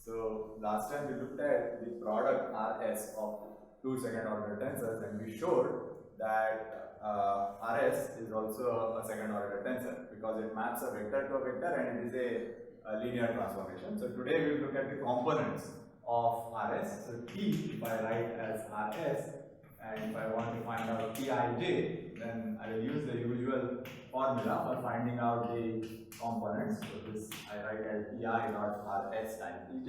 So last time we looked at the product Rs of two second order tensors, and we showed that Rs is also a second order tensor because it maps a vector to a vector and it is a linear transformation. So today we will look at the components of Rs. So T, if I write as Rs, and if I want to find out Tij, then I will use the usual formula for finding out the components. So this I write as Ei dot Rs times Tj.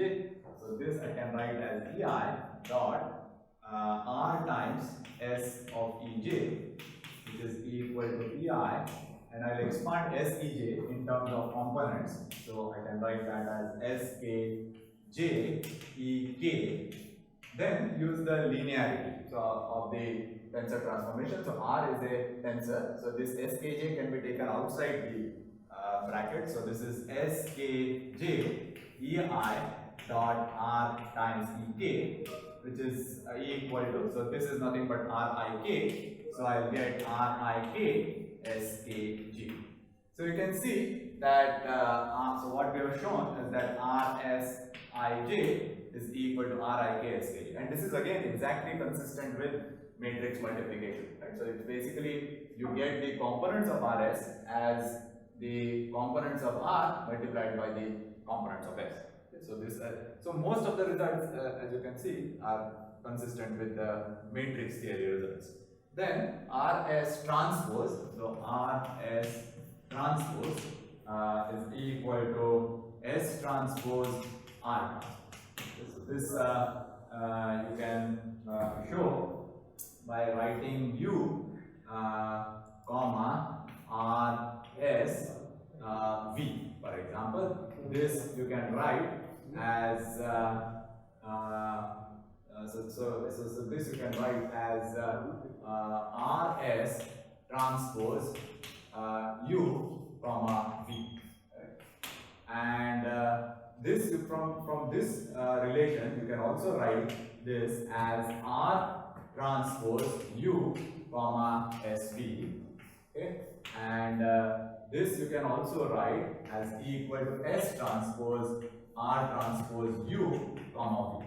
So this I can write as Ei dot R times S of Ej, which is E equal to Ei, and I will expand Sej in terms of components. So I can write that as Skj Ek. Then use the linearity of the tensor transformation. So R is a tensor. So this Skj can be taken outside the bracket. So this is Skj Ei dot R times Ek, which is E equal to, so this is nothing but Rik. So I'll get Rik Skj. So you can see that, so what we have shown is that Rsij is equal to Rik Skj, and this is again exactly consistent with matrix multiplication, right? So it's basically you get the components of Rs as the components of R multiplied by the components of S. Okay, so this, so most of the results, as you can see, are consistent with the matrix theory results. Then Rs transpose, so Rs transpose is equal to S transpose R transpose. So this you can show by writing U comma Rs V, for example. This you can write as so this you can write as Rs transpose U comma V, and this from this relation you can also write this as R transpose U comma SV, okay, and this you can also write as E equal to S transpose R transpose U comma V.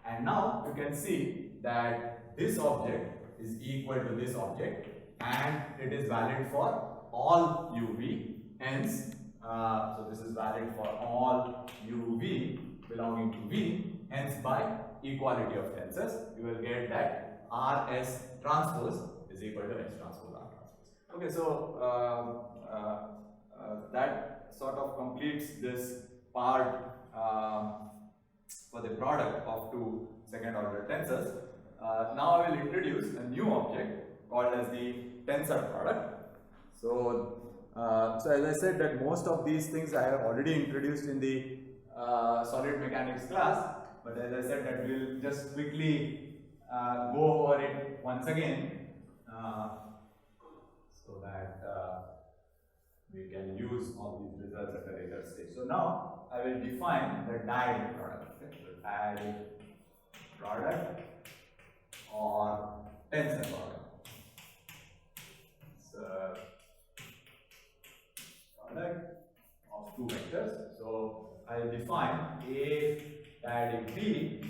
And now you can see that this object is equal to this object and it is valid for all uv, hence so this is valid for all uv belonging to v, hence by equality of tensors you will get that Rs transpose is equal to S transpose R transpose. Okay, so that sort of completes this part for the product of two second order tensors. Now I will introduce a new object called as the tensor product. So, so as I said that most of these things I have already introduced in the solid mechanics class, but as I said that we will just quickly go over it once again so that we can use all these results at a later stage. So now I will define the dyadic product. Okay? So dyadic product or tensor product. So product of two vectors. So I will define A dyadic B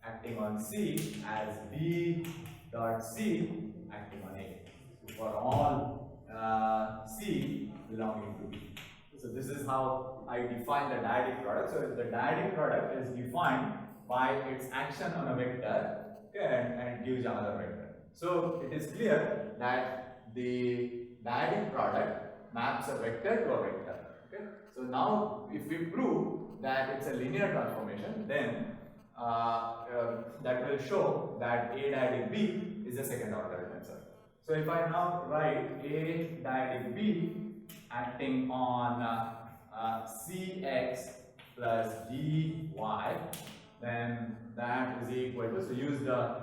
acting on C as B dot C acting on A. So for all C belonging to B. So this is how I define the dyadic product. So the dyadic product is defined by its action on a vector, okay, and it gives another vector. So it is clear that the dyadic product maps a vector to a vector. Okay. So now if we prove that it's a linear transformation, then that will show that A dyadic B is a second order tensor. So if I now write A dyadic B acting on Cx plus dy, then that is equal to, so use the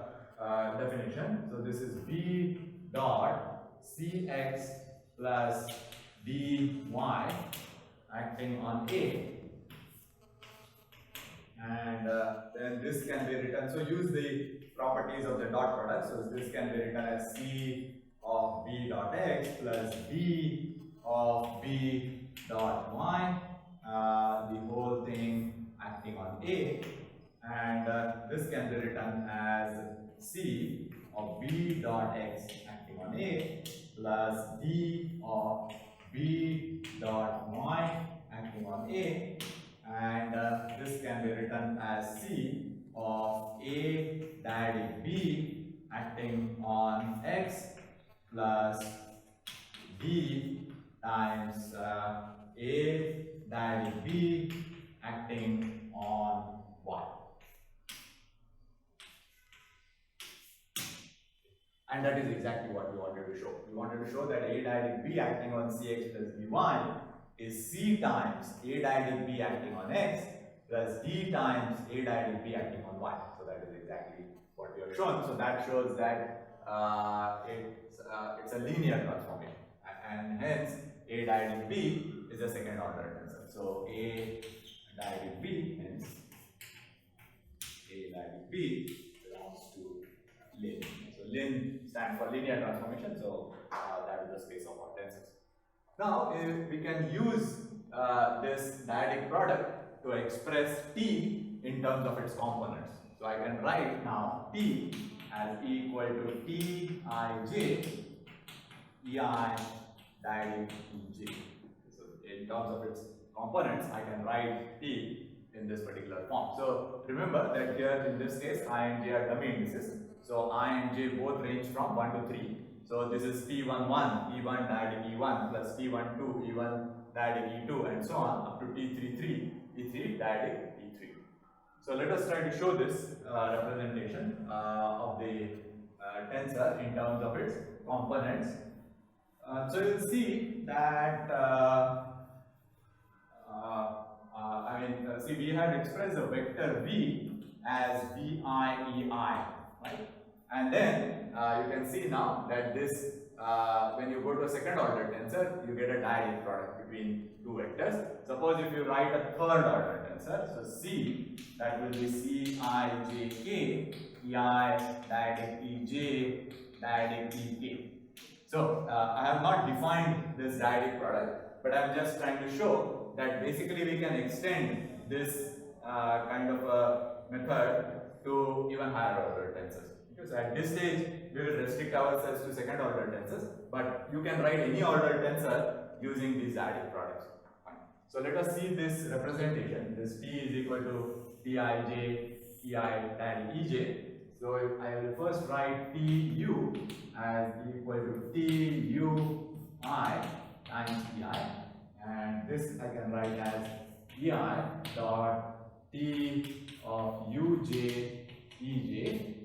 definition. So this is B dot Cx plus dy acting on A, and then this can be written, so use the properties of the dot product. So this can be written as C of B dot x plus D of B dot y, the whole thing acting A, and this can be written as C of B dot X acting on A plus D of B dot Y acting on A, and this can be written as C of A dyadic B acting on X plus D times A dyadic B acting on Y. And that is exactly what we wanted to show. We wanted to show that A dyadic B acting on Cx plus By is C times A dyadic B acting on X plus D times A dyadic B acting on Y. So that is exactly what we have shown. So that shows that it's a linear transformation, and hence A dyadic B is a second order tensor. So A dyadic B, hence A dyadic B belongs to Lin. So Lin stands for linear transformation. So that is the space of our tensors. Now we can use this dyadic product to express T in terms of its components. So I can write now T as equal to Tij Ei dyadic Ej. So in terms of its components, I can write T in this particular form. So remember that here in this case I and J are dummy indices. So I and J both range from 1 to 3. So this is T11 E1 dyadic E1 plus T12 E1 dyadic E2 and so on up to T33 E3 dyadic E3. So let us try to show this representation of the tensor in terms of its components. So you will see that see, we had expressed the vector V as Vi Ei, right? And then you can see now that this, when you go to a second order tensor, you get a dyadic product between two vectors. Suppose if you write a third order tensor, so C, that will be Cij k Ei dyadic Ej dyadic Ek. So I have not defined this dyadic product, but I am just trying to show that basically we can extend this kind of a method to even higher order tensors. So at this stage, we will restrict ourselves to second order tensors, but you can write any order tensor using these dyadic products. So let us see this representation. This T is equal to Tij Ei dyadic Ej. So if I will first write Tu as equal to Tu I times Ei, and this I can write as Ei dot T of Uj Ej.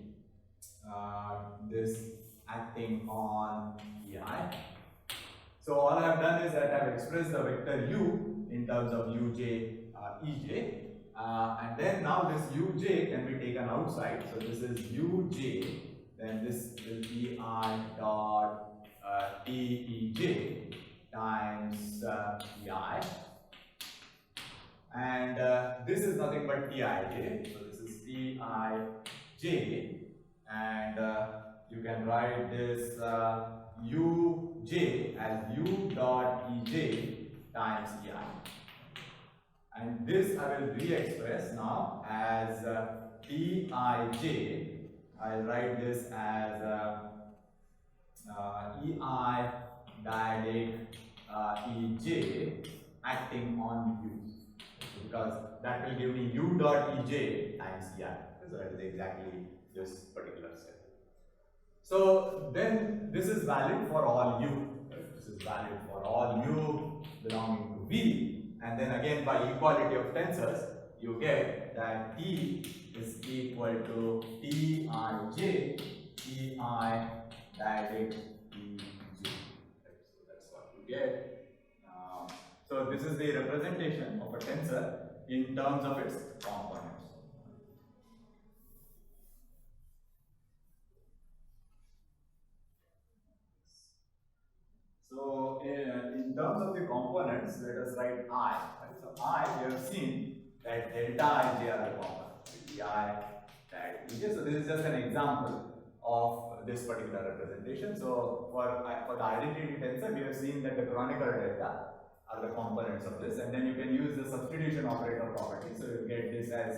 This acting on Ei. So all I have done is that I have expressed the vector u in terms of uj ej, and then now this uj can be taken outside. So this is uj, then this will be I dot tej times ei, and this is nothing but tij. So this is tij. And you can write this uj as u dot ej times ei, and this I will re-express now as tij. I'll write this as ei dyadic ej acting on u, because that will give me u dot ej times ei. So that is exactly this particular step. So then this is valid for all u. This is valid for all u belonging to V, and then again by equality of tensors you get that T is equal to Tij Ei dyadic Ej. So that's what you get. So this is the representation of a tensor in terms of its components. So in terms of the components, let us write I. So I, we have seen that delta ij are the components. Ei dyadic Ej. So this is just an example of this particular representation. So for the identity tensor, we have seen that the Kronecker delta are the components of this, and then you can use the substitution operator property. So you'll get this as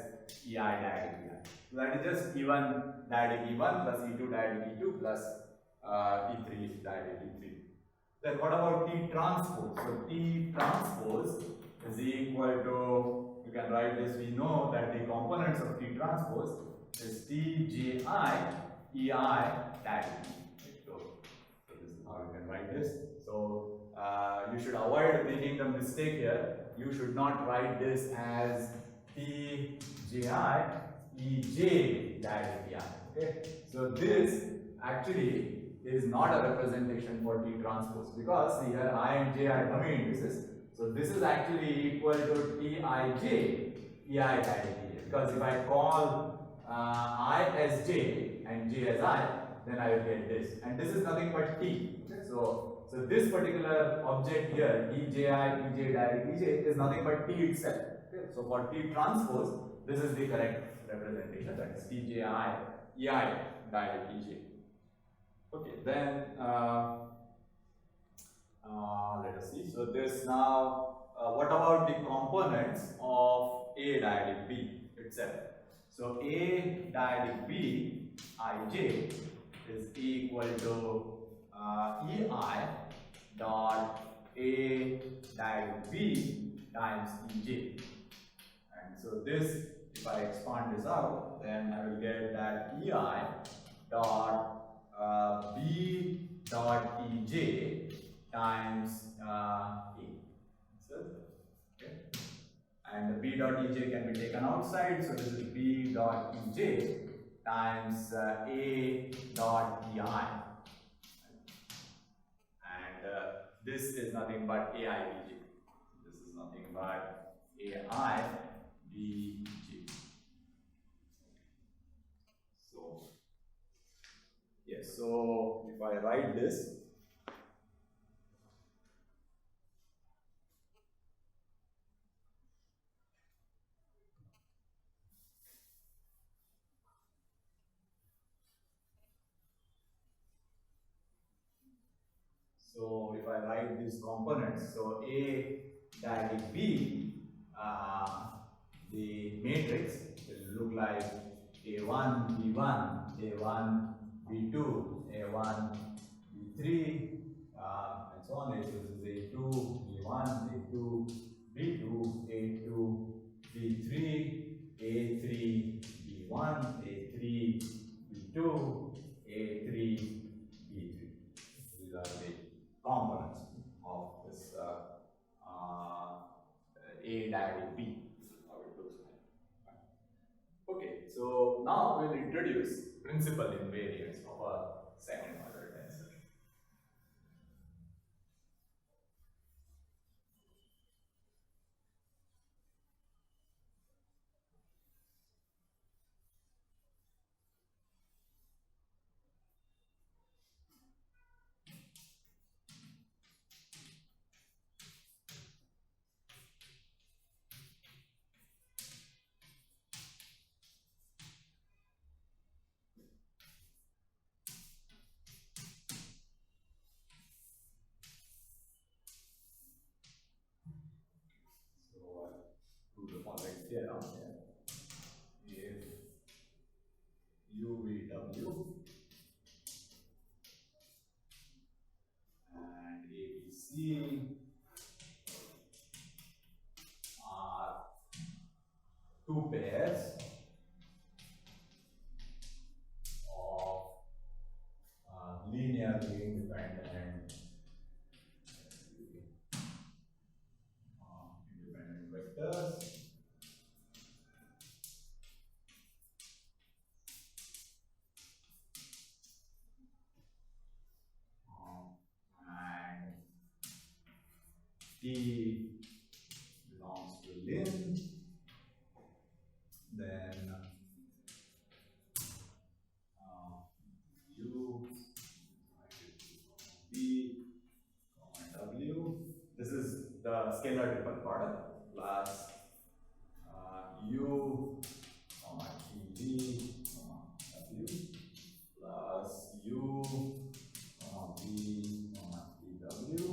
EI diagonal EI. So that is just E1 diagonal E1 plus E2 diagonal E2 plus E3 diagonal E3. Then what about T transpose? So T transpose is equal to, you can write this, we know that the components of T transpose is Tji EI diagonal. So this is how you can write this. So you should avoid making the mistake here. You should not write this as Tji Ej diagonal EI. Okay. So this actually is not a representation for T transpose, because see here I and J are dummy indices. So this is actually equal to Tij EI diagonal EJ. Because if I call I as J and J as I, then I will get this. And this is nothing but T. Okay? So this particular object here, Eji, Ej diagonal Ej, is nothing but T itself. Okay? So for T transpose, this is the correct representation, that is Tji EI diagonal Ej. Okay, then let us see. So this now, what about the components of A diagonal B itself? So A diagonal B Ij is equal to EI dot A diagonal B times Ej. And so this, if I expand this out, then I will get that EI dot B dot Ej times A. So, okay. And the B dot Ej can be taken outside, so this is B dot Ej times A dot EI. And this is nothing but AI Bj. This is nothing but AI Bj. So, yes, so if I write this, so if I write these components, so A diagonal B, the matrix will look like A1, B1, A1, B2, A1, B3, and so on. So this is A2, B1, A2, B2, A2, B3, A3, B1, A3, B2, A3, B3. These are the components of this A diagonal B. This is how it looks like. Okay, so now we'll introduce principal invariance of a second order tensor. Do the following theorem here. If UVW and ABC are two pairs of linearly independent vectors and T belongs to Lin, then U, B, W. This is the scalar triple product plus U, T, W plus U, B, W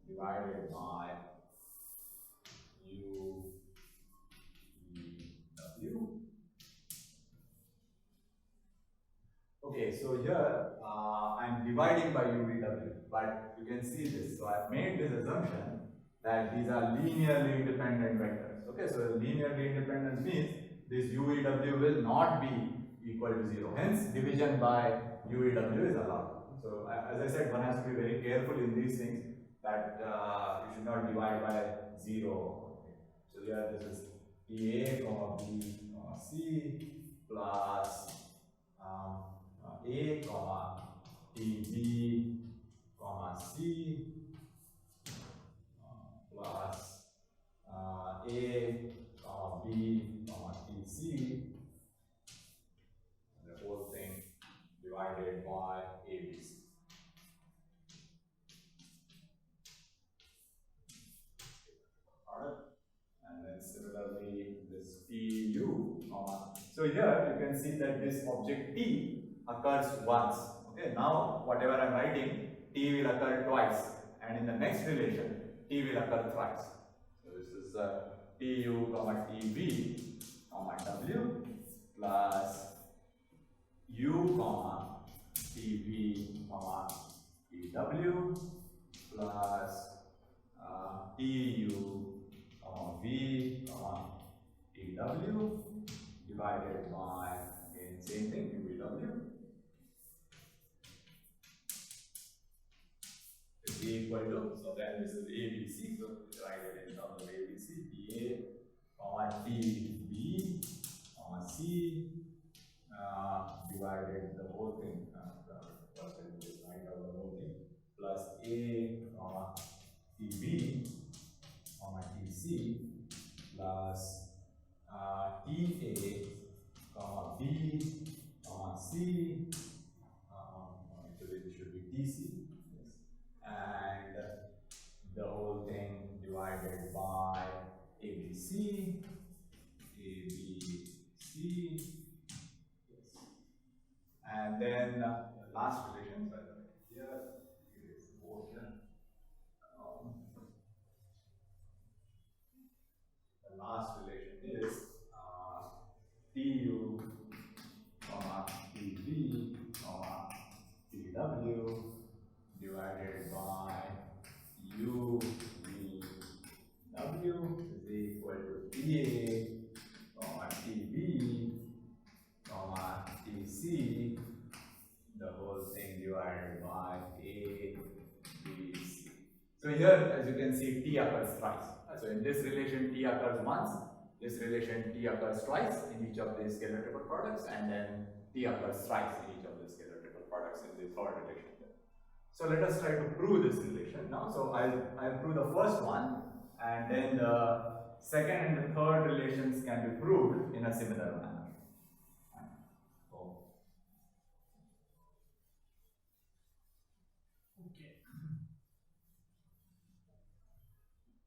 divided by U, so here I'm dividing by UVW, but you can see this. So I've made this assumption that these are linearly independent vectors. Okay, so linearly independent means this UVW will not be equal to 0. Hence, division by UVW is allowed. So as I said, one has to be very careful in these things that you should not divide by 0. Okay. So here this is TA, comma B, comma C plus A, comma TB, comma C plus A, comma B, comma TC, the whole thing divided by ABC. Alright, and then similarly this TU, comma. So here you can see that this object T occurs once. Okay, now whatever I am writing, T will occur twice, and in the next relation, T will occur thrice. So this is TU, comma TB, comma W plus U, comma TB, comma TW plus TU, comma V, comma TW divided by, again same thing, UVW is equal to, so then this is ABC, so write it in terms of ABC, TA, comma TB, comma C, divided the whole thing, first I just write out the whole thing, plus A, comma TB, comma TC, plus TA, comma B, comma C, actually it should be TC, yes, and the whole thing divided by ABC, yes, and then the last relation, so here it is over here. The last relation is TU, comma TB, comma TW divided by UVW is equal to TA, comma TB, comma TC, the whole thing divided by ABC. So here, as you can see, T occurs thrice. So in this relation, T occurs once. This relation, T occurs twice in each of the scalar triple products, and then T occurs thrice in each of the scalar triple products in the third relation. So let us try to prove this relation now. So I'll prove the first one, and then the second and the third relations can be proved in a similar manner.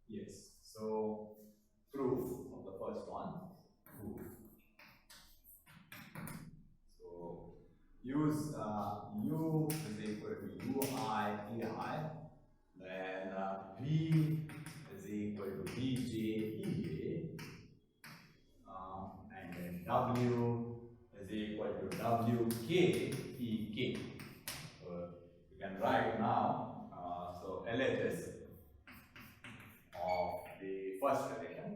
Yes, so proof of the first one. So use U is equal to UI EI, then V is equal to VJ EA, and then W is equal to WK EK. So you can write now, so LHS of the first relation,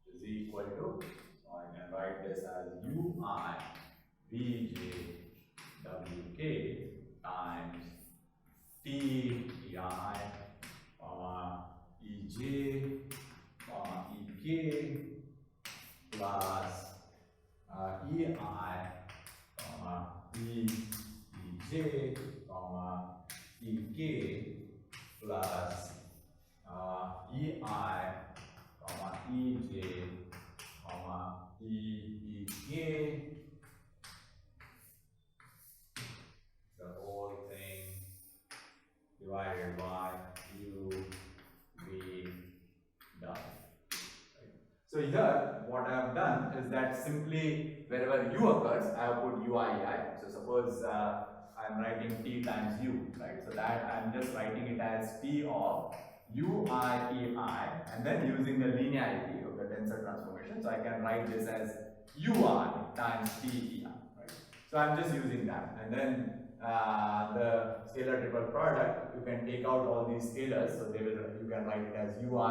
is equal to, so I can write this as UI VJ WK times TEI, EJ, EK plus EI, EJ, EK plus EI, EJ, EEK, the whole thing divided by UV done. Right. So here what I have done is that simply wherever U occurs, I have put UIEI. So suppose I'm writing t times u, right? So that I'm just writing it as t of ui ei, and then using the linearity of the tensor transformation, so I can write this as ui times t ei, right? So I'm just using that, and then the scalar triple product, you can take out all these scalars, so you can write it as ui vj wa,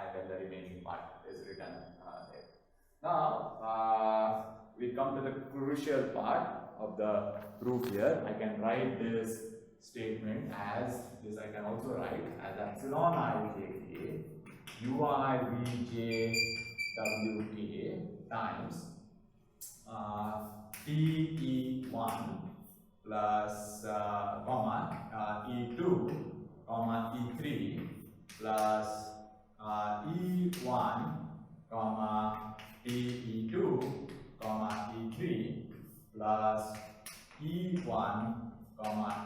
and then the remaining part is written there. Now we come to the crucial part of the proof here. I can write this statement as this. I can also write as epsilon ijk ui vj wa times te1 plus e2 e3 plus e1 te2 e3 plus e1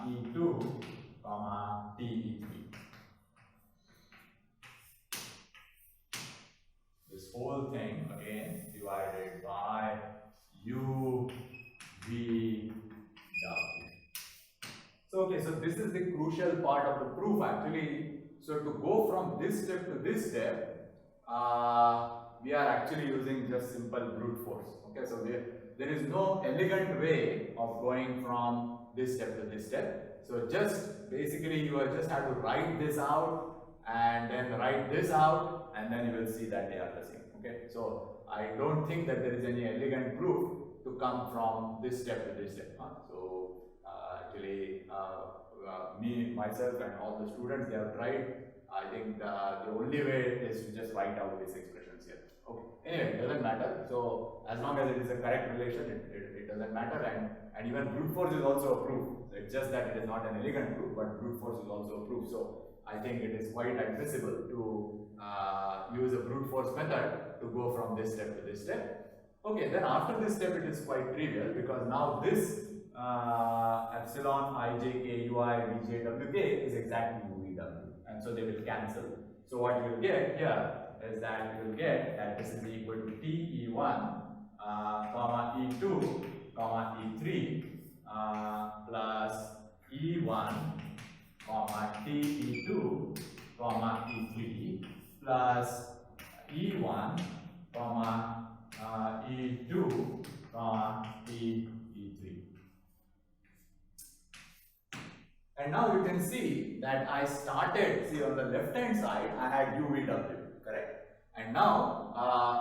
e2 te3. This whole thing again divided by u v w. So okay, so this is the crucial part of the proof actually. So to go from this step to this step, we are actually using just simple brute force. Okay, so there is no elegant way of going from this step to this step. So just basically you just have to write this out and then write this out, and then you will see that they are the same. Okay, so I don't think that there is any elegant proof to come from this step to this step. So actually me, myself and all the students, they have tried. I think the only way is to just write out these expressions here. Okay, anyway, it doesn't matter. So as long as it is a correct relation, it doesn't matter, and even brute force is also a proof. So it's just that it is not an elegant proof, but brute force is also a proof. So I think it is quite admissible to use a brute force method to go from this step to this step. Okay, then after this step it is quite trivial, because now this epsilon ijk ui vj wk is exactly uvw, and so they will cancel. So what you will get here is that you will get that this is equal to te1 e2 e3 plus e1 te2 e3 plus e1 e2 e3. And now you can see that I started, see on the left hand side I had UVW, correct? And now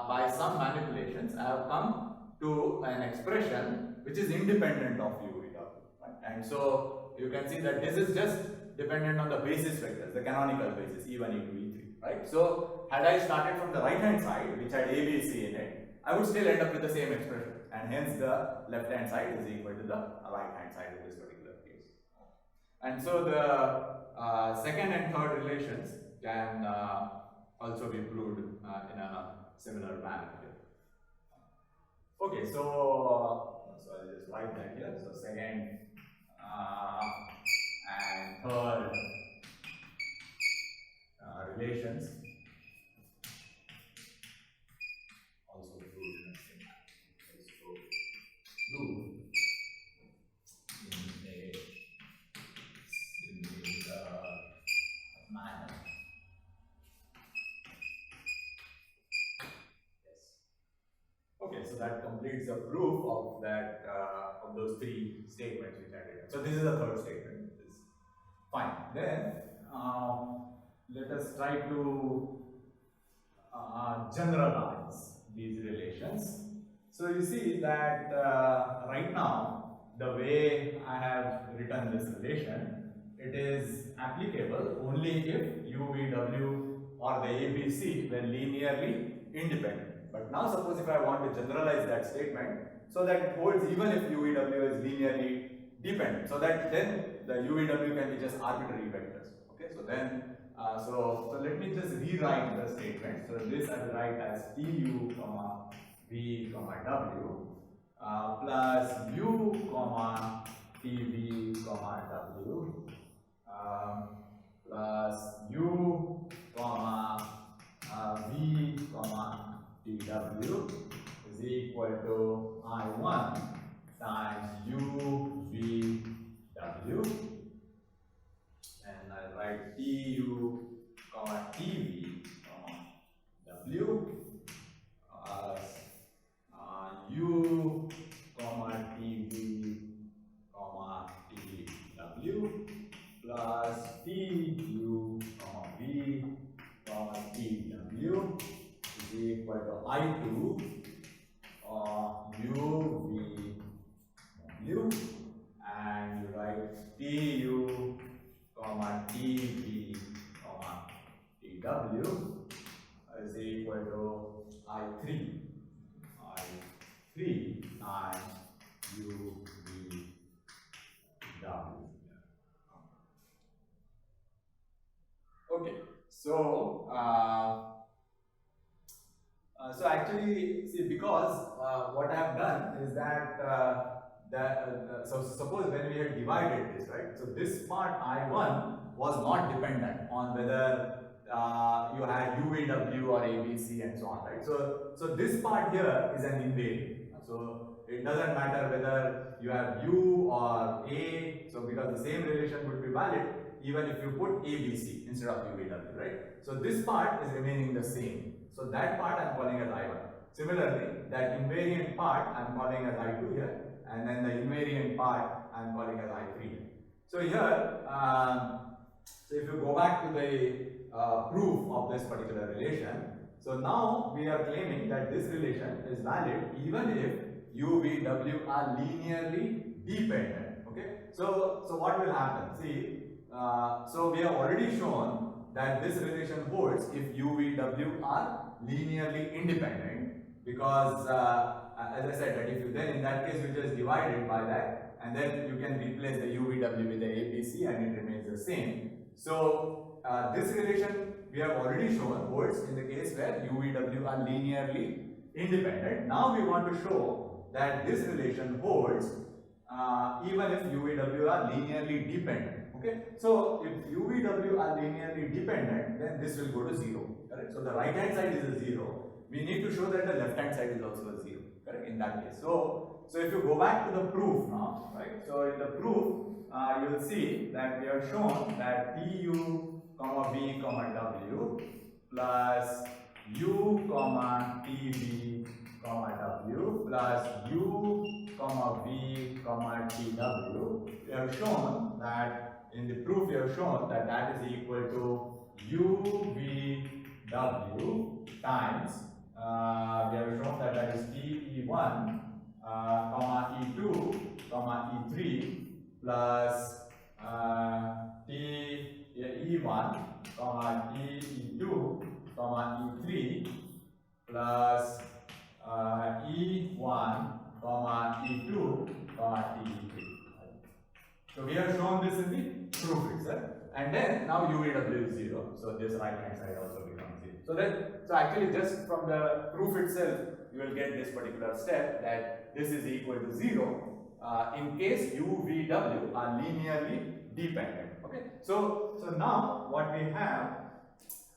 by some manipulations I have come to an expression which is independent of UVW, right? And so you can see that this is just dependent on the basis vectors, the canonical basis E1, E2, E3, right? So had I started from the right hand side, which had ABC in it, I would still end up with the same expression, and hence the left hand side is equal to the right hand side in this particular case. And so the second and third relations can also be proved in a similar manner here. Okay, so I'll just write that here. So second and third relations also proved in a similar manner. Yes. Okay, so that completes the proof of that of those three statements which I did. So this is the third statement. Fine. Then let us try to generalize these relations. So you see that right now the way I have written this relation, it is applicable only if u, v, w or the ABC were linearly independent. But now suppose if I want to generalize that statement so that it holds even if u, v, w is linearly dependent, so that then the u, v, w can be just arbitrary vectors. Okay, so then so let me just rewrite the statement. So this I will write as tu, v, w plus u, tv, w plus u, v, tw is equal to I1 times u v w, and I'll write tu comma tv comma w u comma tv comma tw plus tu comma v comma tw is equal to I2 u v w, and you write tu comma tv comma tw is equal to I3 times u v w. Okay, so so actually, see, because what I have done is that so suppose when we had divided this, right? So this part I1 was not dependent on whether you had UVW or ABC and so on, right? So this part here is an invariant. So it doesn't matter whether you have U or A. So because the same relation would be valid even if you put ABC instead of UVW, right? So this part is remaining the same. So that part I am calling as I1. Similarly, that invariant part I am calling as I2 here, and then the invariant part I am calling as I3 here. So here, so if you go back to the proof of this particular relation, so now we are claiming that this relation is valid even if U, V, W are linearly dependent. Okay. So what will happen? See, so we have already shown that this relation holds if U, V, W are linearly independent, because as I said, that if you then in that case you just divide it by that, and then you can replace the U, V, W with the ABC and it remains the same. So this relation we have already shown holds in the case where U, V, W are linearly independent. Now we want to show that this relation holds even if U, V, W are linearly dependent. Okay, so if U, V, W are linearly dependent, then this will go to 0. Correct? So the right hand side is a 0. We need to show that the left hand side is also a 0. Correct? In that case. So if you go back to the proof now, right? So in the proof, you will see that we have shown that Tu comma V comma W plus U comma TV comma W plus U comma V comma TW. We have shown that in the proof we have shown that that is equal to UVW times we have shown that that is TE1 comma E2 comma E3 plus TE1 comma TE2 comma E3 plus E1 comma E2 comma TE3. So we have shown this in the proof itself, and then now UVW is 0. So this right hand side also becomes 0. So actually just from the proof itself, you will get this particular step that this is equal to 0 in case UVW are linearly dependent. Okay. So now what we have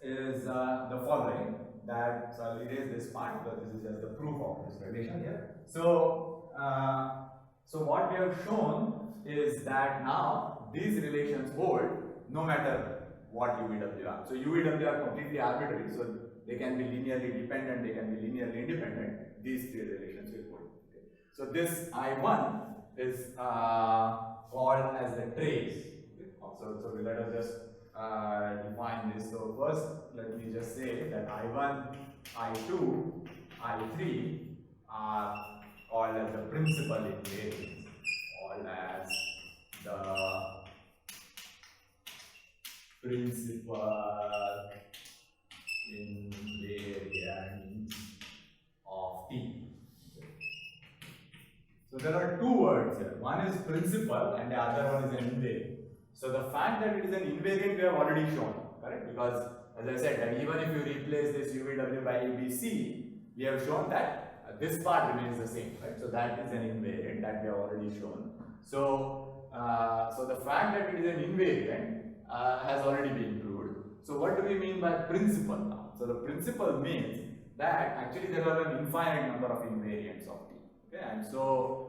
is the following. That, so I'll erase this part because this is just the proof of this relation here. So what we have shown is that now these relations hold no matter what UVW are. So UVW are completely arbitrary, so they can be linearly dependent, they can be linearly independent. These three relations will hold. Okay. So this I1 is called as the trace. Okay. So let us just define this. So first, let me just say that I1, I2, I3 are called as the principal invariants, called as the principal invariants of T. So there are two words here. One is principal and the other one is an invariant. So the fact that it is an invariant we have already shown, correct? Because as I said, that even if you replace this UVW by ABC, we have shown that this part remains the same, right? So that is an invariant that we have already shown. So the fact that it is an invariant has already been proved. So what do we mean by principal now? So the principal means that actually there are an infinite number of invariants of T. Okay, and so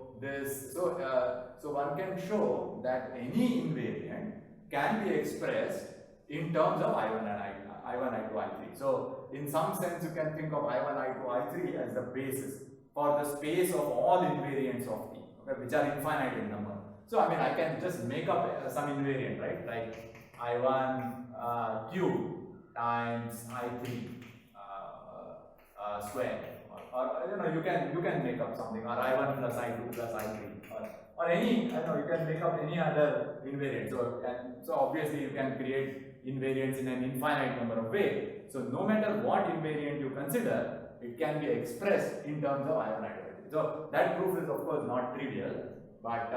so one can show that any invariant can be expressed in terms of I1 and I1, I2, I3. So in some sense, you can think of I1, I2, I3 as the basis for the space of all invariants of T, okay, which are infinite in number. So I mean, I can just make up some invariant, right? Like I1 cube times I3 square, or you know, you can make up something, or I1 plus I2 plus I3, or any, you know, you can make up any other invariant. So obviously you can create invariants in an infinite number of ways. So no matter what invariant you consider, it can be expressed in terms of I1, I2, I3. So that proof is of course not trivial, but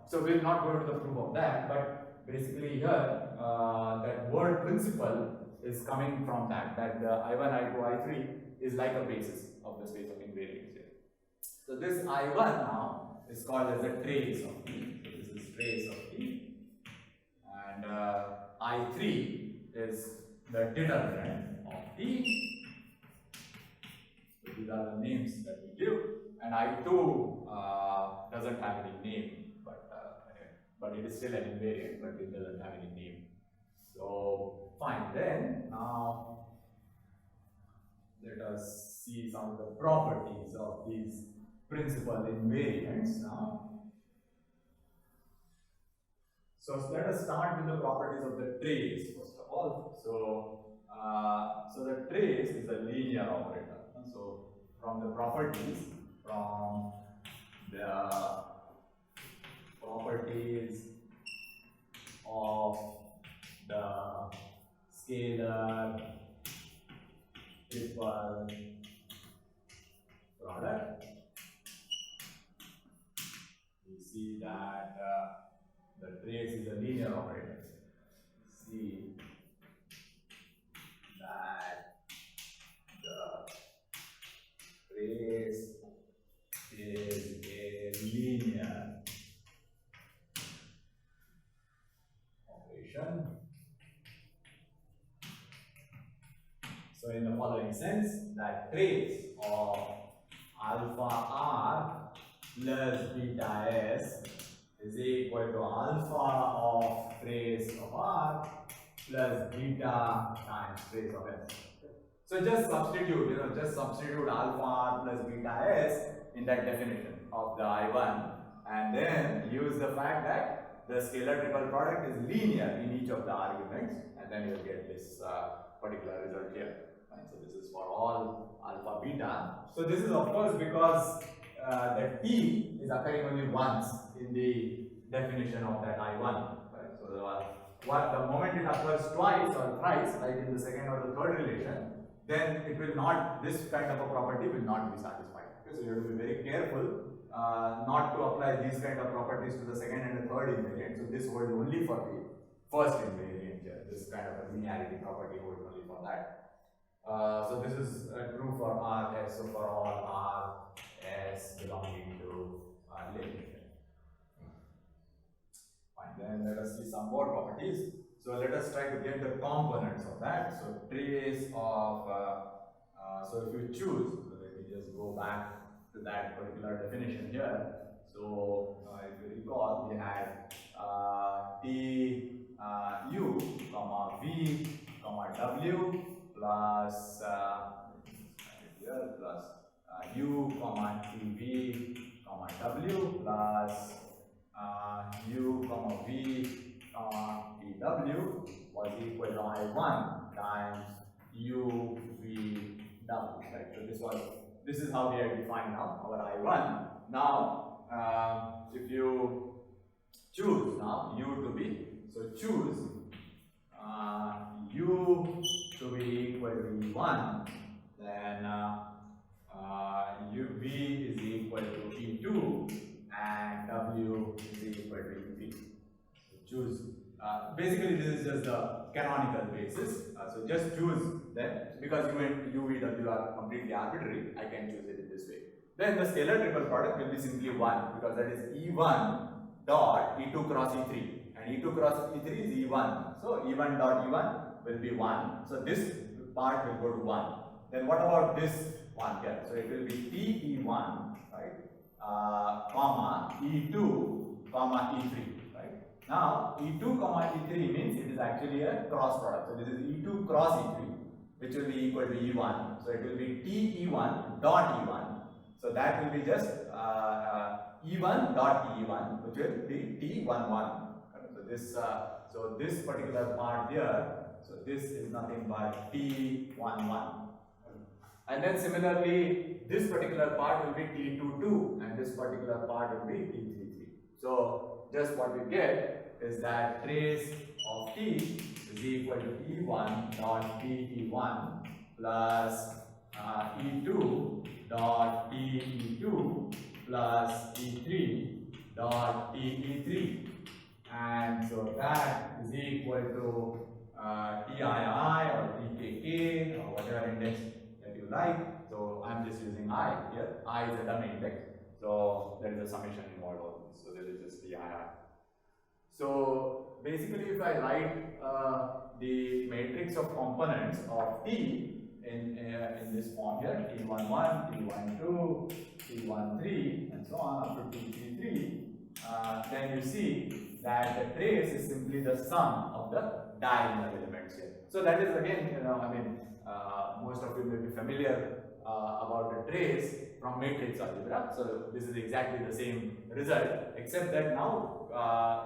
so we'll not go into the proof of that. But basically here, that word principle is coming from that the I1, I2, I3 is like a basis of the space of invariants here. So this I1 now is called as a trace of T. So this is trace of T, and I3 is the determinant of T. So these are the names that we give, and I2 doesn't have any name, but it is still an invariant, but it doesn't have any name. So fine, then now let us see some of the properties of these principal invariants now. So let us start with the properties of the trace first of all. So the trace is a linear operator. So from the properties of the scalar triple product, we see that the trace is a linear operator. See that the trace is a linear operation. So in the following sense, that trace of alpha r plus beta s is equal to alpha of trace of r plus beta times trace of s. So just substitute, alpha r plus beta s in that definition of the I1, and then use the fact that the scalar triple product is linear in each of the arguments, and then you'll get this particular result here. Right? So this is for all alpha beta. So this is of course because the T is occurring only once in the definition of that I1. Right? So the moment it occurs twice or thrice, like in the second or the third relation, then it will not, this kind of a property will not be satisfied. Okay? So you have to be very careful not to apply these kind of properties to the second and the third invariant. So this holds only for the first invariant here. This kind of a linearity property holds only for that. So this is true for Rs, so for all Rs belonging to linear. Fine, then let us see some more properties. So let us try to get the components of that. So trace of, so if you choose, so let me just go back to that particular definition here. So if you recall, we had T U comma V comma W plus here plus U comma TV comma W plus U comma V comma PW was equal to I1 times U V W. Right? So this is how we are defined now our I1. Now if you choose now U to be, so choose U to be equal to E1, then UV is equal to E2 and W is equal to UV. So choose, basically this is just the canonical basis, so just choose them, because U and UVW are completely arbitrary, I can choose it in this way. Then the scalar triple product will be simply 1, because that is E1 dot E2 cross E3, and E2 cross E3 is E1, so E1 dot E1 will be 1, so this part will go to 1. Then what about this one here? So it will be TE1, right? comma E2 comma E3, right? Now E2 comma E3 means it is actually a cross product. So this is E2 cross E3, which will be equal to E1. So it will be TE1 dot E1. So that will be just E1 dot E1, which will be T11. So this particular part here, so this is nothing but T11. And then similarly, this particular part will be T22 and this particular part will be T33. So just what we get is that trace of T is equal to E1 dot TE1 plus E2 dot TE2 plus E3 dot TE3. And so that is equal to TII or TKK or whatever index that you like. So I'm just using I here. I is a dummy index. So there is a summation involved also. So there is just TII. So basically, if I write the matrix of components of T in this form here, T11, T12, T13, and so on up to T33, then you see that the trace is simply the sum of the diagonal elements here. So that is again, most of you may be familiar about the trace from matrix algebra. So this is exactly the same result, except that now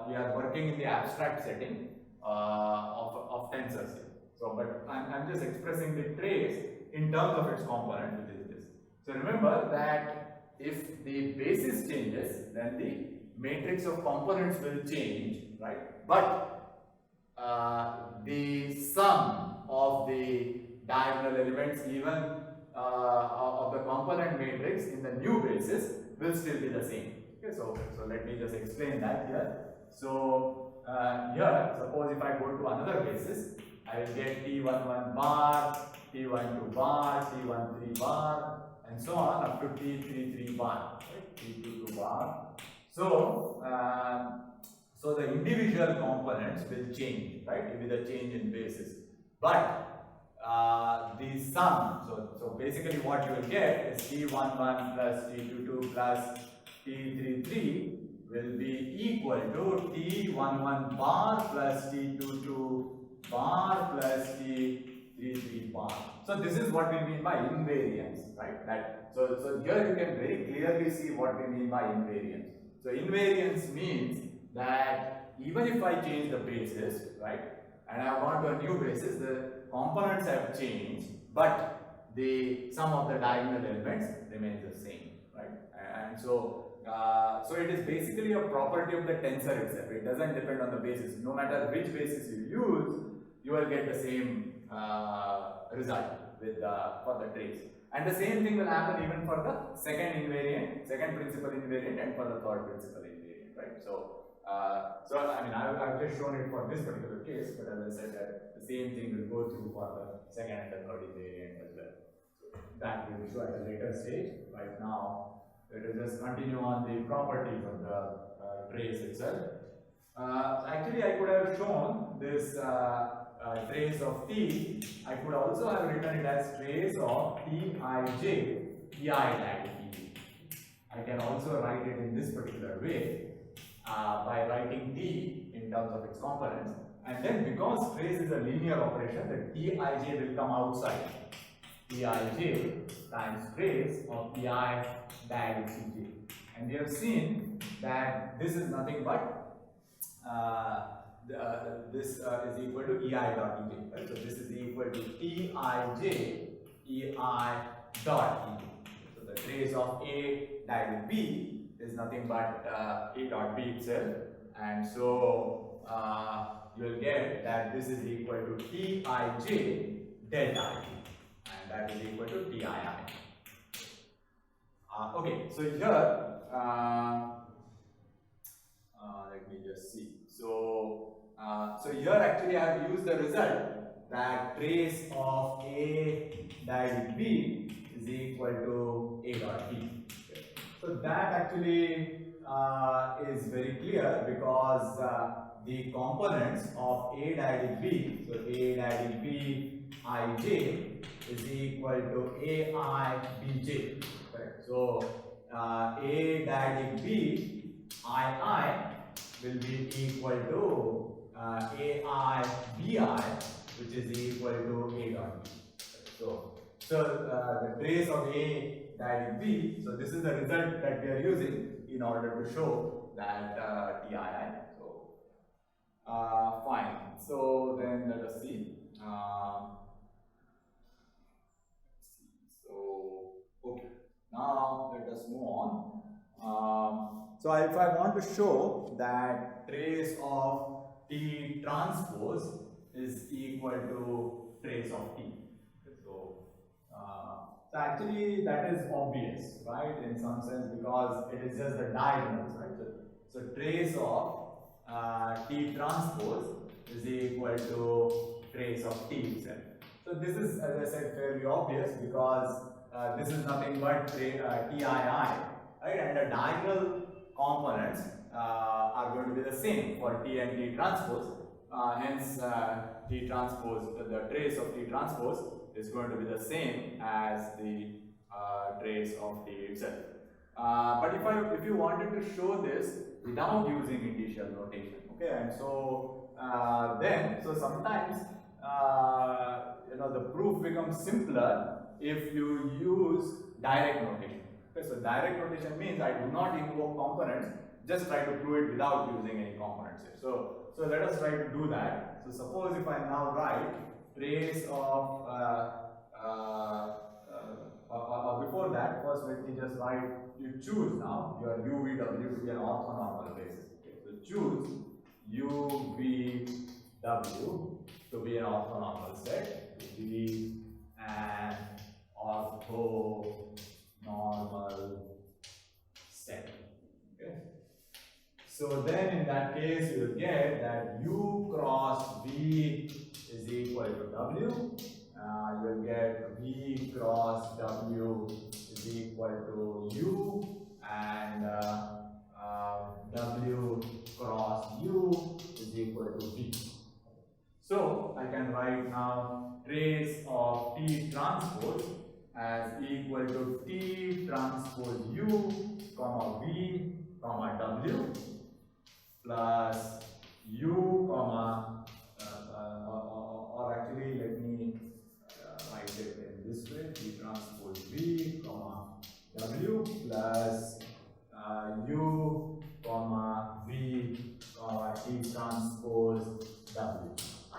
we are working in the abstract setting of tensors here. So, but I'm just expressing the trace in terms of its component, which is this. So remember that if the basis changes, then the matrix of components will change, right? But the sum of the diagonal elements, even of the component matrix in the new basis, will still be the same. Okay, so let me just explain that here. So here, suppose if I go to another basis, I will get T11 bar, T12 bar, T13 bar, and so on up to T33 bar, right? T22 bar. So, so the individual components will change, right, with a change in basis. But the sum, so basically what you will get is T11 plus T22 plus T33 will be equal to T11 bar plus T22 bar plus T33 bar. So this is what we mean by invariance, right? So here you can very clearly see what we mean by invariance. So invariance means that even if I change the basis, right, and I have gone to a new basis, the components have changed, but the sum of the diagonal elements remains the same, right? And so it is basically a property of the tensor itself. It doesn't depend on the basis. No matter which basis you use, you will get the same result with for the trace. And the same thing will happen even for the second principal invariant, and for the third principal invariant, right? So I mean, I've just shown it for this particular case, but as I said, that the same thing will go through for the second and the third invariant as well. So that we will show at a later stage. Right now, let us just continue on the properties of the trace itself. Actually, I could have shown this trace of T. I could also have written it as trace of Tij, Ti diagonal Tj. I can also write it in this particular way by writing T in terms of its components, and then because trace is a linear operation, the Tij will come outside. Tij times trace of Ti diagonal Tj, and we have seen that this is nothing but this is equal to Ei dot Ej, right? So this is equal to Tij Ei dot Ej. So the trace of A diagonal B is nothing but A dot B itself, and so you will get that this is equal to Tij delta I, and that is equal to Tii. Okay, so here let me just see. So here actually I have used the result that trace of A diagonal B is equal to A dot B. Okay. So that actually is very clear because the components of A diagonal B, so A diagonal B Ij is equal to AI Bj. Correct. So A dyadic B, II will be equal to AI BI, which is equal to A dot B. So the trace of A dyadic B, so this is the result that we are using in order to show that TII. So fine. So then let us see. So okay. Now let us move on. So if I want to show that trace of T transpose is equal to trace of T. So actually that is obvious, right, in some sense, because it is just the diagonals, right? So trace of T transpose is equal to trace of T itself. So this is, as I said, fairly obvious because this is nothing but TII, right? And the diagonal components are going to be the same for T and T transpose. Hence, T transpose, the trace of T transpose is going to be the same as the trace of T itself. But if you wanted to show this without using initial notation, okay, and so so sometimes the proof becomes simpler if you use direct notation. Okay, so direct notation means I do not invoke components, just try to prove it without using any components here. So let us try to do that. So suppose if I now write trace of before that, first let me just write, you choose now your UVW to be an orthonormal basis. Okay, so choose UVW to be an orthonormal set, to be an orthonormal set. Okay. So then in that case you will get that U cross V is equal to W. You will get V cross W is equal to U, and W cross U is equal to V. So I can write now trace of T transpose as equal to T transpose U, comma V, comma W, plus U, comma, or actually let me write it in this way, T transpose V, comma W, plus U, comma V, comma T transpose W.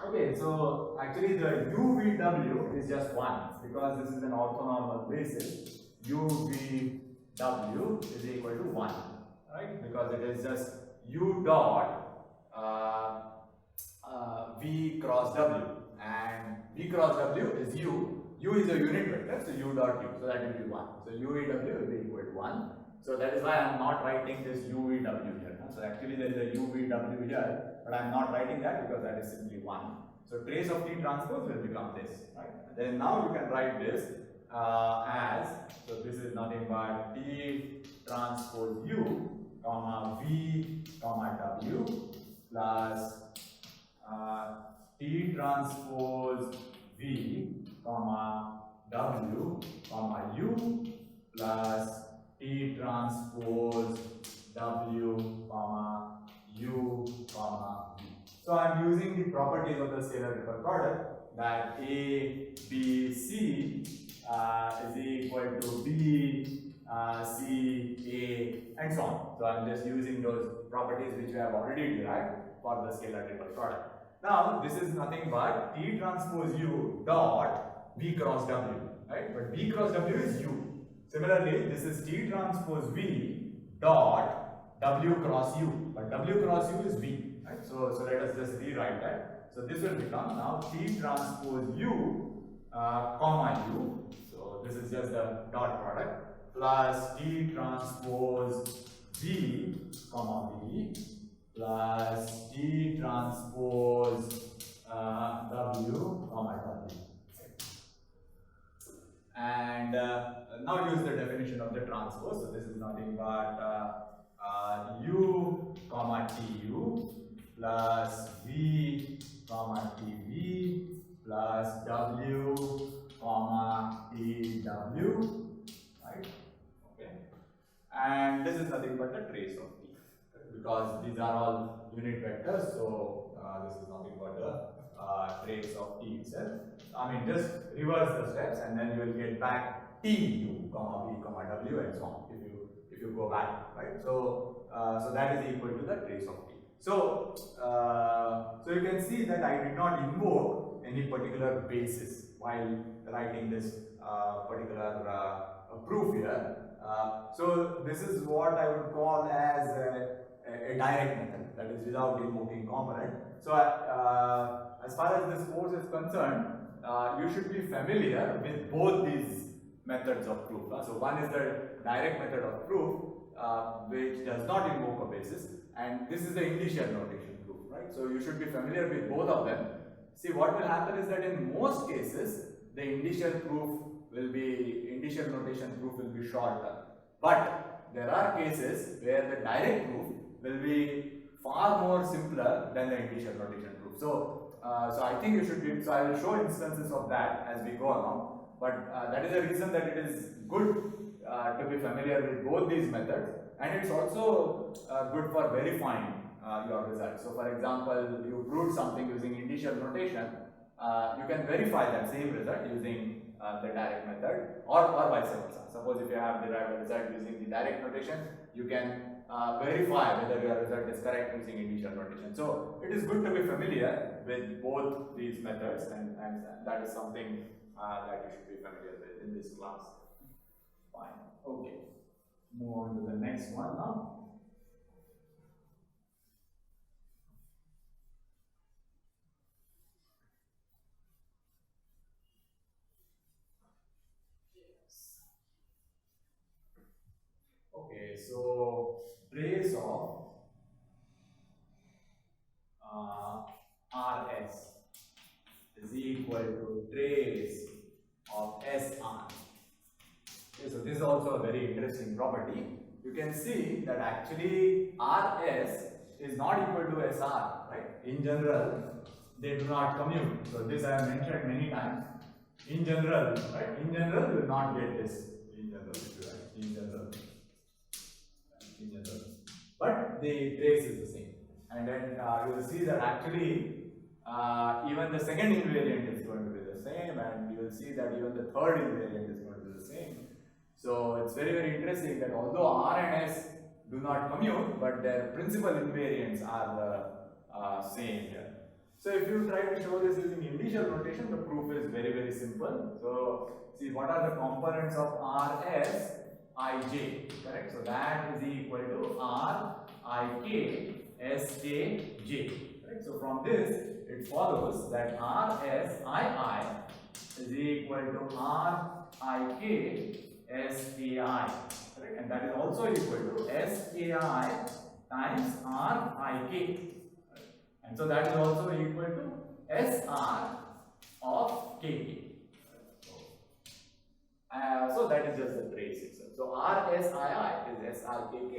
Okay, so actually the UVW is just 1 because this is an orthonormal basis. UVW is equal to 1, right? Because it is just U dot V cross W, and V cross W is U. U is a unit vector, so U dot U, so that will be 1. So UVW will be equal to 1. So that is why I am not writing this UVW here. So actually there is a UVW here, but I am not writing that because that is simply 1. So trace of T transpose will become this, right? And then now you can write this as, so this is nothing but T transpose U, comma V, comma W, plus T transpose V, comma W, comma U, plus T transpose W, comma U, comma V. So I am using the properties of the scalar triple product, that A, B, C is equal to B, C, A, and so on. So I am just using those properties which we have already derived for the scalar triple product. Now this is nothing but T transpose U dot V cross W, right? But V cross W is U. Similarly, this is T transpose V dot W cross U, but W cross U is V, right? So let us just rewrite that. So this will become now T transpose U, comma U. So this is just the dot product, plus T transpose V, comma V, plus T transpose W, comma W. And now use the definition of the transpose. So this is nothing but U, comma TU, plus V, comma TV, plus W, comma TW, right? Okay. and this is nothing but the trace of t, because these are all unit vectors, so this is nothing but the trace of t itself. I mean, just reverse the steps and then you will get back t u comma v comma w and so on if you go back, right? So that is equal to the trace of t. So you can see that I did not invoke any particular basis while writing this particular proof here. So this is what I would call as a direct method, that is without invoking component. So as far as this course is concerned, you should be familiar with both these methods of proof. So one is the direct method of proof, which does not invoke a basis, and this is the initial notation proof, right? So you should be familiar with both of them. See, what will happen is that in most cases, the initial notation proof will be shorter. But there are cases where the direct proof will be far more simpler than the initial notation proof. So I think you should be, so I will show instances of that as we go along. But that is the reason that it is good to be familiar with both these methods, and it's also good for verifying your results. So for example, you proved something using initial notation, you can verify that same result using the direct method, or vice versa. Suppose if you have derived a result using the direct notation, you can verify whether your result is correct using initial notation. So it is good to be familiar with both these methods, and that is something that you should be familiar with in this class. Fine. Okay. Move on to the next one now. Okay, so trace of Rs is equal to trace of Sr. Okay, so this is also a very interesting property. You can see that actually Rs is not equal to Sr, right? In general, they do not commute. So this I have mentioned many times. In general, right? In general, you will not get this. In general, if you write in general. But the trace is the same, and then you will see that actually even the second invariant is going to be the same, and you will see that even the third invariant is going to be the same. So it's very, very interesting that although R and S do not commute, but their principal invariants are the same here. So if you try to show this using initial notation, the proof is very, very simple. So see, what are the components of Rs? Ij, correct? So that is equal to R Ik Sj j. Right? So from this, it follows that Rsii is equal to Rik Sai, right? And that is also equal to Skai times Rik. And so that is also equal to Sr of Kk. So that is just the trace itself. So Rsii is Srkk.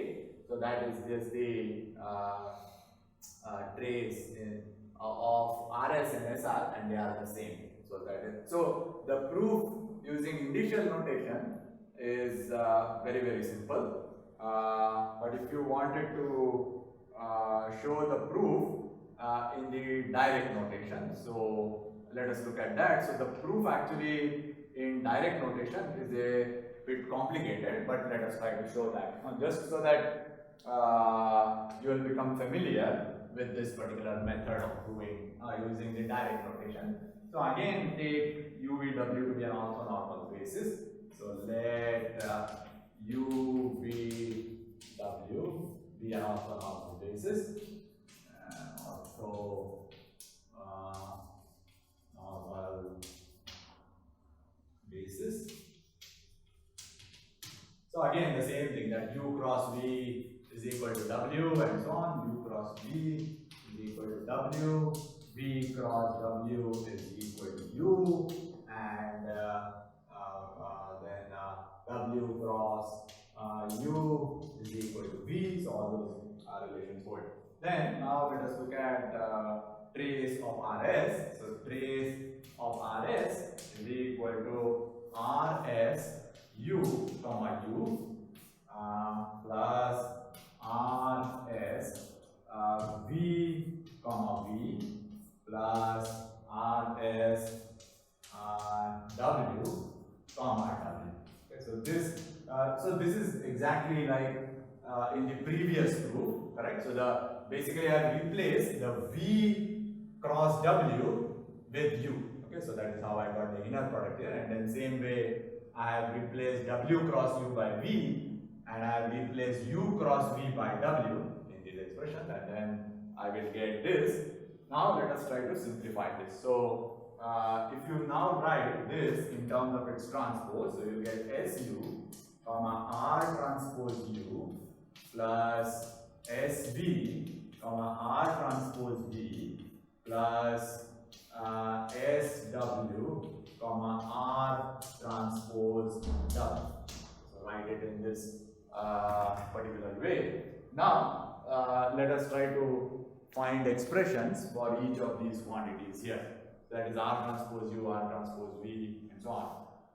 So that is just the trace of Rs and Sr, and they are the same. So that is, so the proof using initial notation is very, very simple. But if you wanted to show the proof in the direct notation, so let us look at that. So the proof actually in direct notation is a bit complicated, but let us try to show that. Just so that you will become familiar with this particular method of proving using the direct notation. So again, take UVW to be an orthonormal basis. So let UVW be an orthonormal basis. Normal basis. So again, the same thing, that U cross V is equal to W and so on. U cross V is equal to W. V cross W is equal to U, and then W cross U is equal to V. So all those relations hold. Then now let us look at trace of Rs. So trace of Rs is equal to Rs U comma U plus rs v comma v plus rs w comma w. Okay, so this is exactly like in the previous proof, correct? So basically I have replaced the v cross w with u. Okay, so that is how I got the inner product here, and then same way I have replaced w cross u by v, and I have replaced u cross v by w in this expression, and then I will get this. Now let us try to simplify this. So if you now write this in terms of its transpose, so you get SU comma R transpose U plus SV comma R transpose V plus SW comma R transpose W. So write it in this particular way. Now let us try to find expressions for each of these quantities here. That is R transpose U, R transpose V, and so on.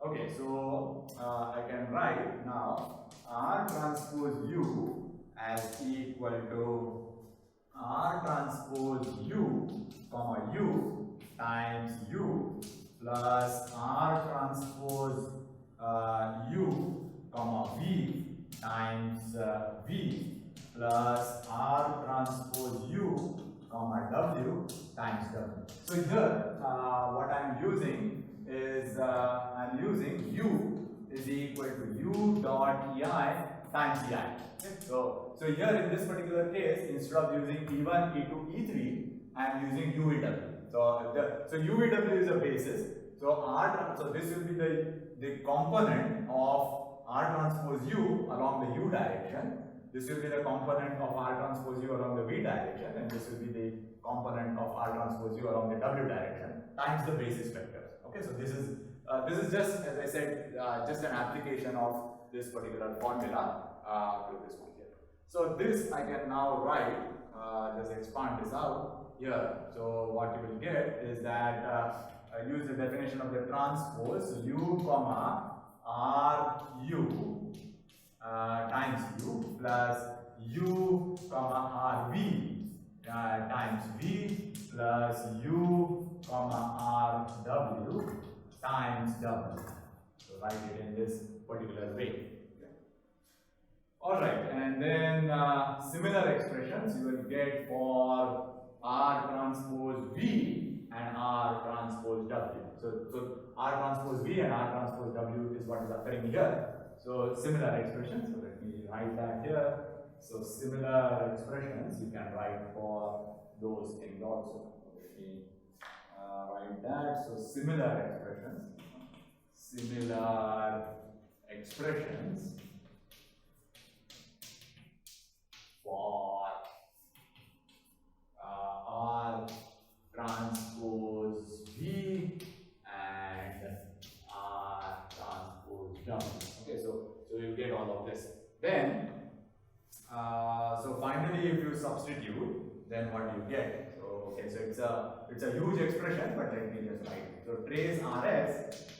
Okay, so I can write now R transpose U as equal to R transpose U, comma U times U plus R transpose U, comma V times V plus R transpose U, comma W times W. So here what I am using is I am using U is equal to U dot EI times EI. Okay? So here in this particular case, instead of using E1, E2, E3, I am using UEW. So UEW is a basis. So this will be the component of R transpose U along the U direction. This will be the component of R transpose U along the V direction, and this will be the component of R transpose U along the W direction times the basis vectors. Okay, so this is just, as I said, just an application of this particular formula to this one here. So this I can now write, just expand this out here. So what you will get is that I use the definition of the transpose, so U comma R U times U plus U comma RV times V plus U comma RW times W. So write it in this particular way. Alright, and then similar expressions you will get for R transpose V and R transpose W. So R transpose V and R transpose W is what is occurring here. So similar expressions, so let me write that here. So similar expressions you can write for those things also. So let me write that. So similar expressions for R transpose V and R transpose W. Okay, so you get all of this. Then, so finally, if you substitute, then what do you get? So okay, so it's a huge expression, but let me just write it. So trace Rs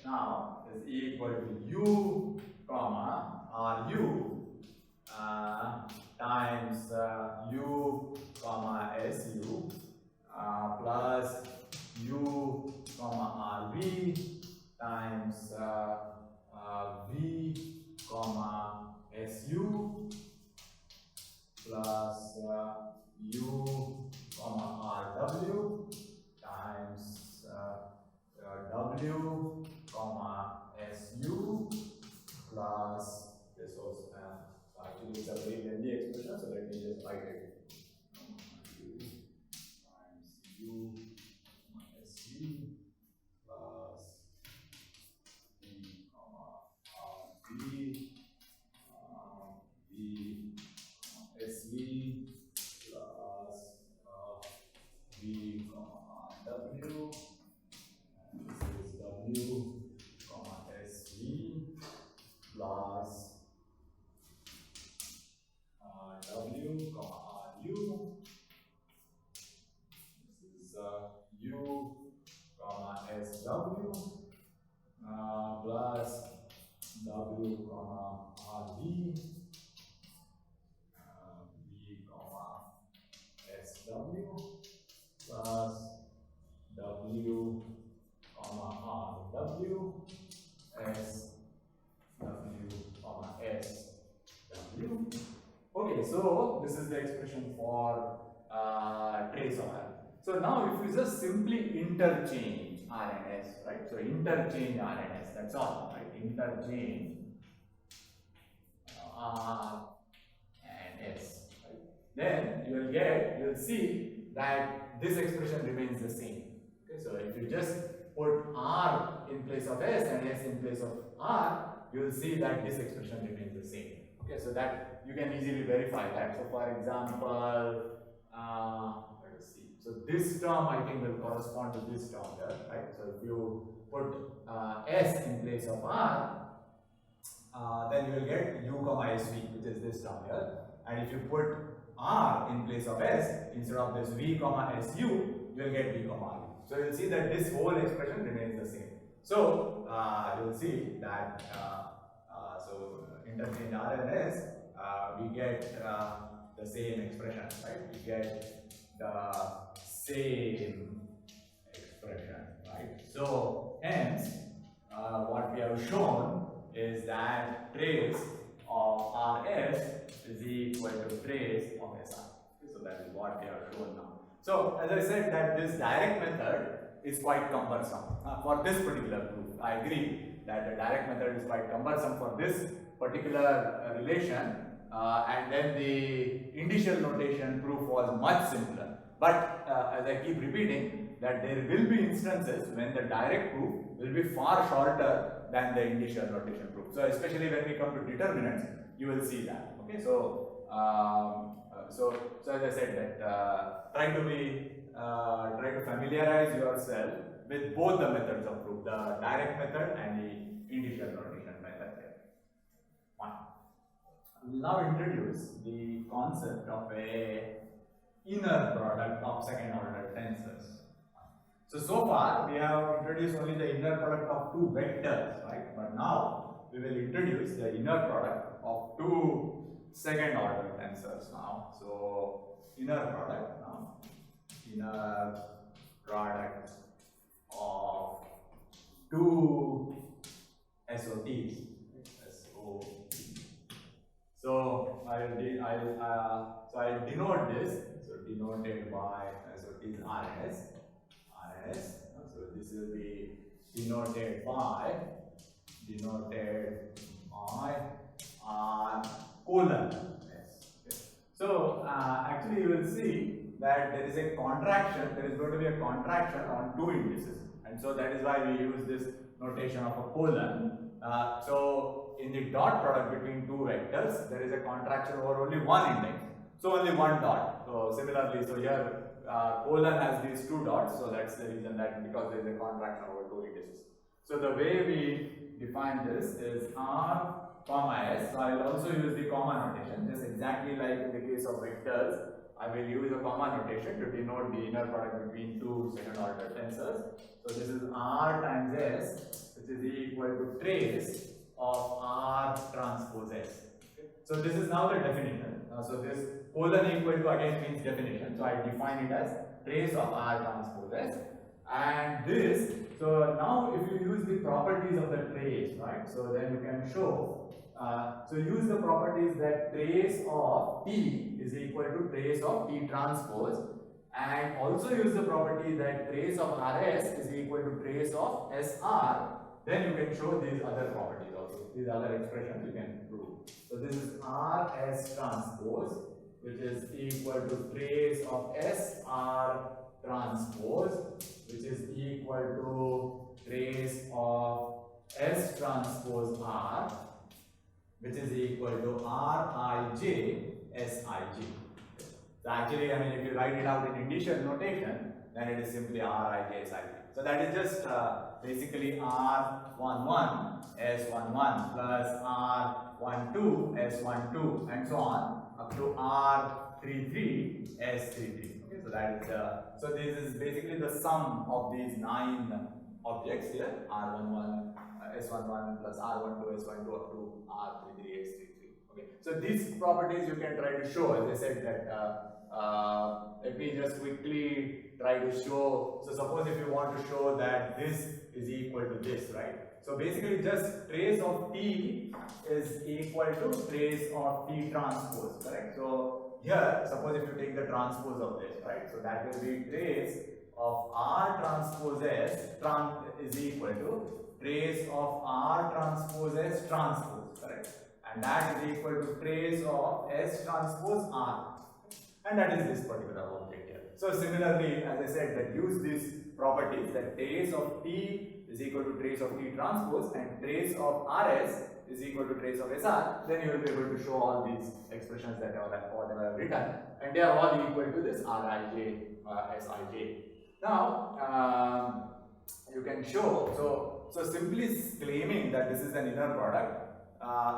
now is equal to U comma Ru times U comma Su plus U comma Rv times V comma Su plus U comma Rw times W comma Su plus this was actually it's a very lengthy expression, so let me just write it. Times U comma Su plus V comma Rv V SV plus V comma W, and this is W comma SV plus W comma 2. Okay, so this is the expression for trace of R. So now if you just simply interchange R and S, right? So interchange R and S, that's all, right? Interchange R and S, right? Then you'll see that this expression remains the same. Okay, so if you just put R in place of S and S in place of R, you will see that this expression remains the same. Okay, so that you can easily verify that. So for example, let us see. So this term I think will correspond to this term here, right? So if you put S in place of R, then you will get U comma SV, which is this term here. And if you put R in place of S, instead of this V comma SU, you will get V comma R. So you will see that this whole expression remains the same. So you will see that interchange R and S, we get the same expression, right? We get the same expression, right? So hence, what we have shown is that trace of Rs is equal to trace of Sr. Okay, so that is what we have shown now. So as I said that this direct method is quite cumbersome for this particular proof. I agree that the direct method is quite cumbersome for this particular relation, and then the indicial notation proof was much simpler. But as I keep repeating, that there will be instances when the direct proof will be far shorter than the indicial notation proof. So especially when we come to determinants, you will see that. Okay, so so as I said that try to familiarize yourself with both the methods of proof, the direct method and the indicial notation method here. One. We will now introduce the concept of a inner product of second order tensors. So far we have introduced only the inner product of two vectors, right? But now we will introduce the inner product of two second order tensors now. So inner product now. Inner product of two SOTs. So I'll denote this. So denoted by SOTs RS. So this will be denoted by R colon S. Okay. So actually you will see that there is a contraction, there is going to be a contraction on two indices, and so that is why we use this notation of a colon. So in the dot product between two vectors, there is a contraction over only one index, so only one dot. So similarly, so here colon has these two dots, so that's the reason that because there is a contraction over two indices. So the way we define this is R comma S. So I will also use the comma notation, just exactly like in the case of vectors. I will use a comma notation to denote the inner product between two second order tensors. So this is R times S, which is equal to trace of R transpose S. Okay. So this is now the definition. So this colon equal to again means definition. So I define it as trace of R transpose S. And this, so now if you use the properties of the trace, right? So then you can show. So use the properties that trace of T is equal to trace of T transpose, and also use the property that trace of RS is equal to trace of SR. Then you can show these other properties also, these other expressions you can prove. So this is RS transpose, which is equal to trace of SR transpose, which is equal to trace of S transpose R, which is equal to Rij Sij. So actually, I mean, if you write it out in indicial notation, then it is simply Rij Sij. So that is just basically R11 S11 plus R12 S12 and so on up to R33 S33. Okay, so that is so this is basically the sum of these 9 objects here, R11 S11 plus R12 S12 up to R33 S33. Okay, so these properties you can try to show. As I said that let me just quickly try to show. So suppose if you want to show that this is equal to this, right? So basically just trace of T is equal to trace of T transpose, correct? So here, suppose if you take the transpose of this, right? So that will be trace of R transpose S is equal to trace of R transpose S transpose, correct? And that is equal to trace of S transpose R. And that is this particular object here. So similarly, as I said, that use these properties, that trace of T is equal to trace of T transpose and trace of RS is equal to trace of SR, then you will be able to show all these expressions that are whatever I have written, and they are all equal to this Rij, Sij. Now, you can show, so simply claiming that this is an inner product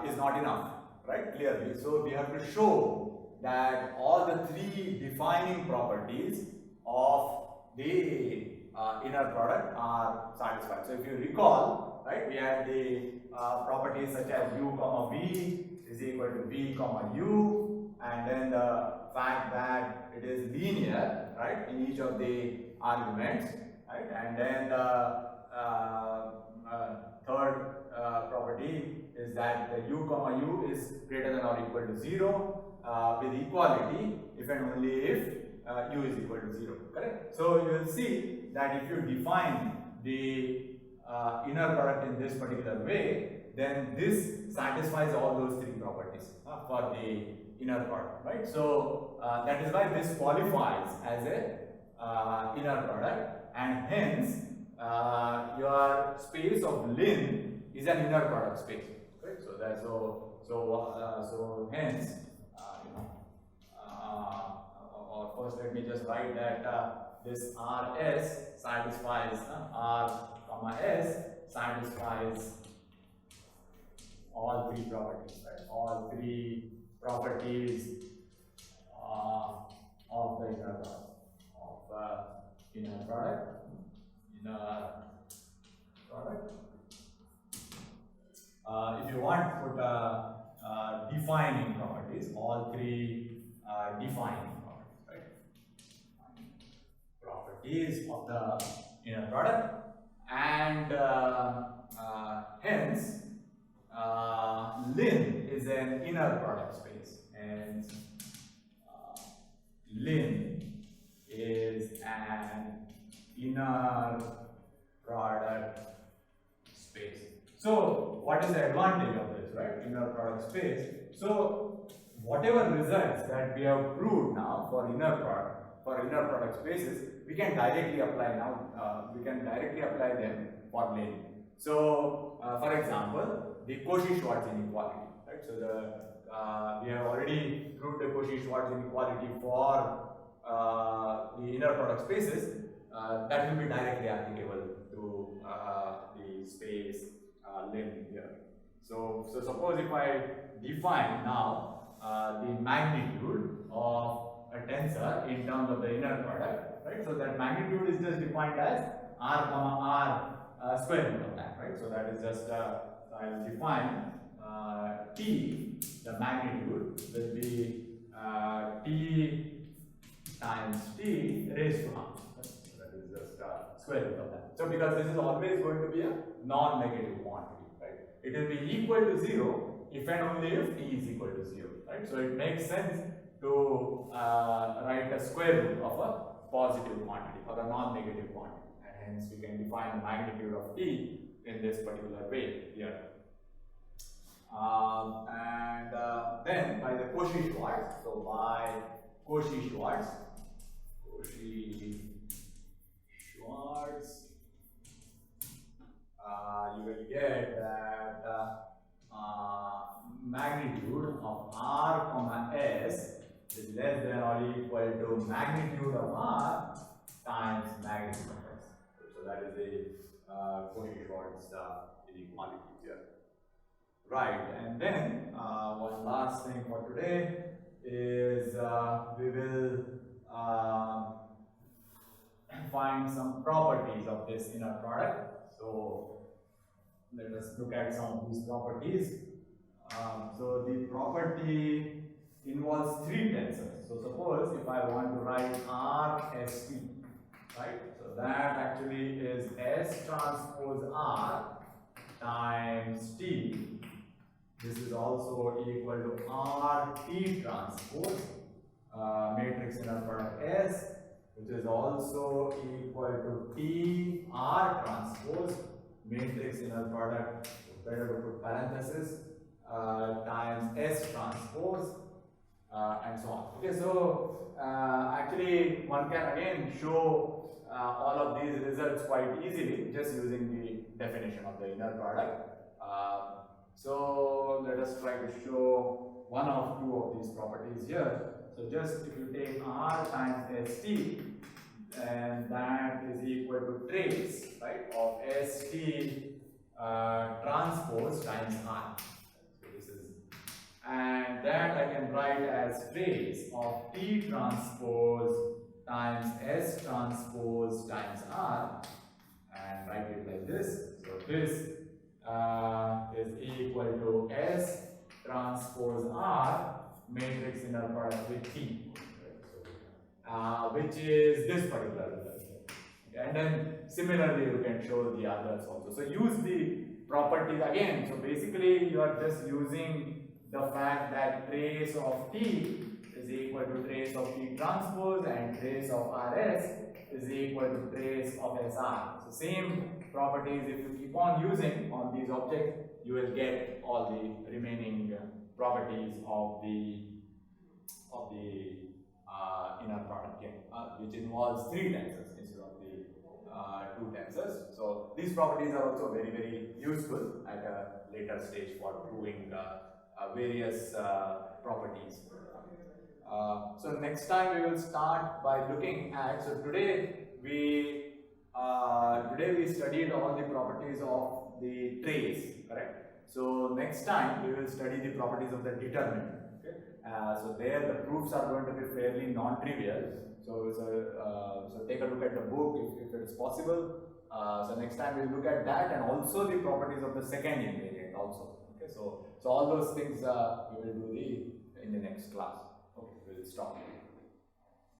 is not enough, right? Clearly. So we have to show that all the three defining properties of the inner product are satisfied. So if you recall, right, we had the properties such as u comma v is equal to v comma u, and then the fact that it is linear, right, in each of the arguments, right, and then the third property is that the u comma u is greater than or equal to 0 with equality if and only if u is equal to 0, correct? So you will see that if you define the inner product in this particular way, then this satisfies all those three properties for the inner product, right? So that is why this qualifies as a inner product, and hence your space of Lin is an inner product space, right? So that so hence or first let me just write that this Rs satisfies R comma S satisfies all three properties, right? All three properties of the inner product, inner product. If you want, put defining properties, all three defining properties, right? Properties of the inner product, and hence Lin is an inner product space, and Lin is an inner product space. So what is the advantage of this, right? Inner product space. So whatever results that we have proved now for inner product spaces, we can directly apply now. We can directly apply them for Lin. So for example, the Cauchy-Schwarz inequality, right? So we have already proved the Cauchy-Schwarz inequality for the inner product spaces. That will be directly applicable to the space Lin here. So suppose if I define now the magnitude of a tensor in terms of the inner product, right? So that magnitude is just defined as R comma R square root of that, right? So that is just I will define T, the magnitude will be T times T raised to half. That is just square root of that. So because this is always going to be a non-negative quantity, right? It will be equal to 0 if and only if T is equal to 0, right? So it makes sense to write a square root of a positive quantity or a non-negative quantity, and hence we can define the magnitude of T in this particular way here. Then by the Cauchy-Schwarz, so by Cauchy-Schwarz, you will get that magnitude of R comma S is less than or equal to magnitude of R times magnitude of S. So that is the Cauchy-Schwarz inequality here. Right, and then one last thing for today is we will find some properties of this inner product. So let us look at some of these properties. So the property involves three tensors. So suppose if I want to write RST, right? So that actually is S transpose R times T. This is also equal to RT transpose matrix inner product S, which is also equal to TR transpose matrix inner product, better to put parenthesis, times S transpose, and so on. Okay, so actually one can again show all of these results quite easily just using the definition of the inner product. So let us try to show one of two of these properties here. So just if you take R times ST, and that is equal to trace, right, of ST transpose times R. So this is, and that I can write as trace of T transpose times S transpose times R, and write it like this. So this is equal to S transpose R matrix inner product with T, which is this particular result. Okay. And then similarly you can show the others also. So use the properties again. So basically you are just using the fact that trace of T is equal to trace of T transpose and trace of RS is equal to trace of SR. So same properties, if you keep on using on these objects, you will get all the remaining properties of the inner product here, which involves 3 tensors instead of the 2 tensors. So these properties are also very, very useful at a later stage for proving various properties. So next time we will start by looking at, so today we studied all the properties of the trace, correct? So next time we will study the properties of the determinant. Okay? So there the proofs are going to be fairly non-trivial. So take a look at the book if it is possible. So next time we'll look at that and also the properties of the second invariant also. Okay, so all those things we will do in the next class. Okay, we'll stop.